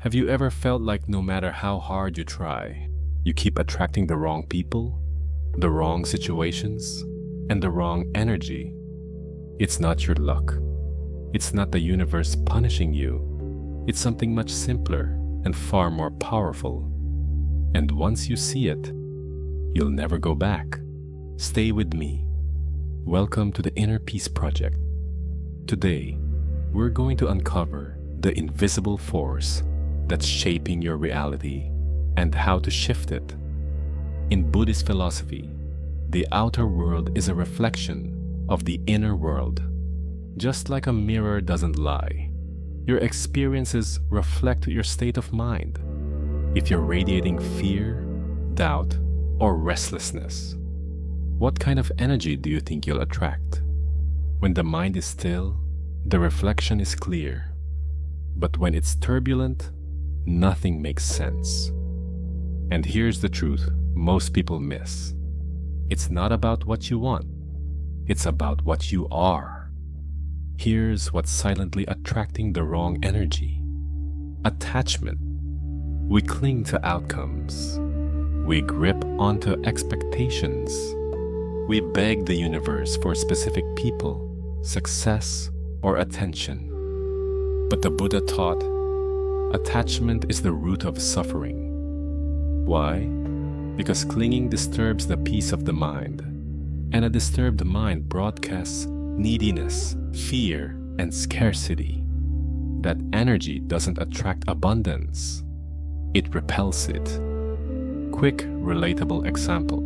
Have you ever felt like no matter how hard you try, you keep attracting the wrong people, the wrong situations, and the wrong energy? It's not your luck. It's not the universe punishing you. It's something much simpler and far more powerful. And once you see it, you'll never go back. Stay with me. Welcome to the Inner Peace Project. Today, we're going to uncover the invisible force that's shaping your reality and how to shift it. In Buddhist philosophy, the outer world is a reflection of the inner world. Just like a mirror doesn't lie, your experiences reflect your state of mind. If you're radiating fear, doubt, or restlessness, what kind of energy do you think you'll attract? When the mind is still, the reflection is clear. But when it's turbulent, nothing makes sense. And here's the truth most people miss. It's not about what you want. It's about what you are. Here's what's silently attracting the wrong energy. Attachment. We cling to outcomes. We grip onto expectations. We beg the universe for specific people, success, or attention. But the Buddha taught, attachment is the root of suffering. Why? Because clinging disturbs the peace of the mind, and a disturbed mind broadcasts neediness, fear, and scarcity. That energy doesn't attract abundance, it repels it. Quick, relatable example.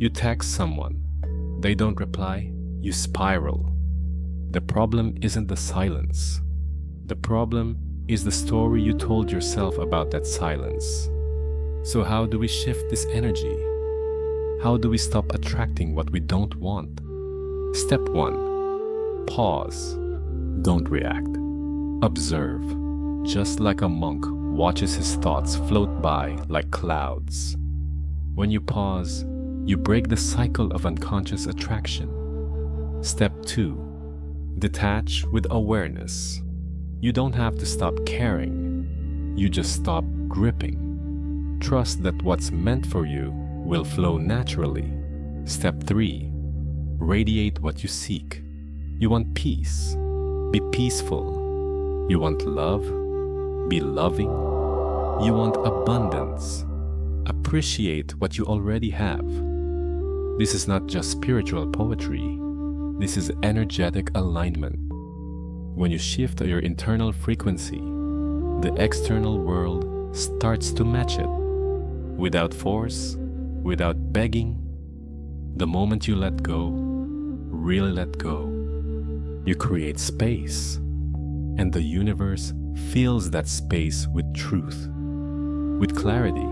You text someone, they don't reply, you spiral. The problem isn't the silence. The problem is the story you told yourself about that silence. So how do we shift this energy? How do we stop attracting what we don't want? Step 1. Pause. Don't react. Observe. Just like a monk watches his thoughts float by like clouds. When you pause, you break the cycle of unconscious attraction. Step 2. Detach with awareness. You don't have to stop caring. You just stop gripping. Trust that what's meant for you will flow naturally. Step 3. Radiate what you seek. You want peace. Be peaceful. You want love. Be loving. You want abundance. Appreciate what you already have. This is not just spiritual poetry. This is energetic alignment. When you shift your internal frequency, the external world starts to match it. Without force, without begging, the moment you let go, really let go, you create space, and the universe fills that space with truth, with clarity,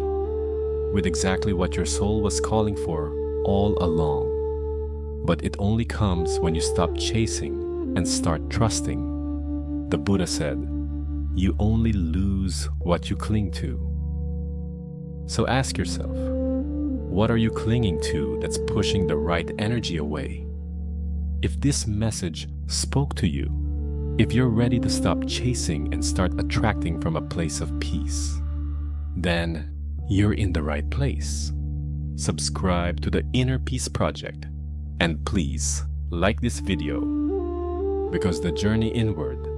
with exactly what your soul was calling for all along. But it only comes when you stop chasing and start trusting. The Buddha said, you only lose what you cling to. So ask yourself, what are you clinging to that's pushing the right energy away? If this message spoke to you, if you're ready to stop chasing and start attracting from a place of peace, then you're in the right place. Subscribe to the Inner Peace Project, and please like this video, because the journey inward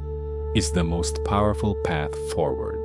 is the most powerful path forward.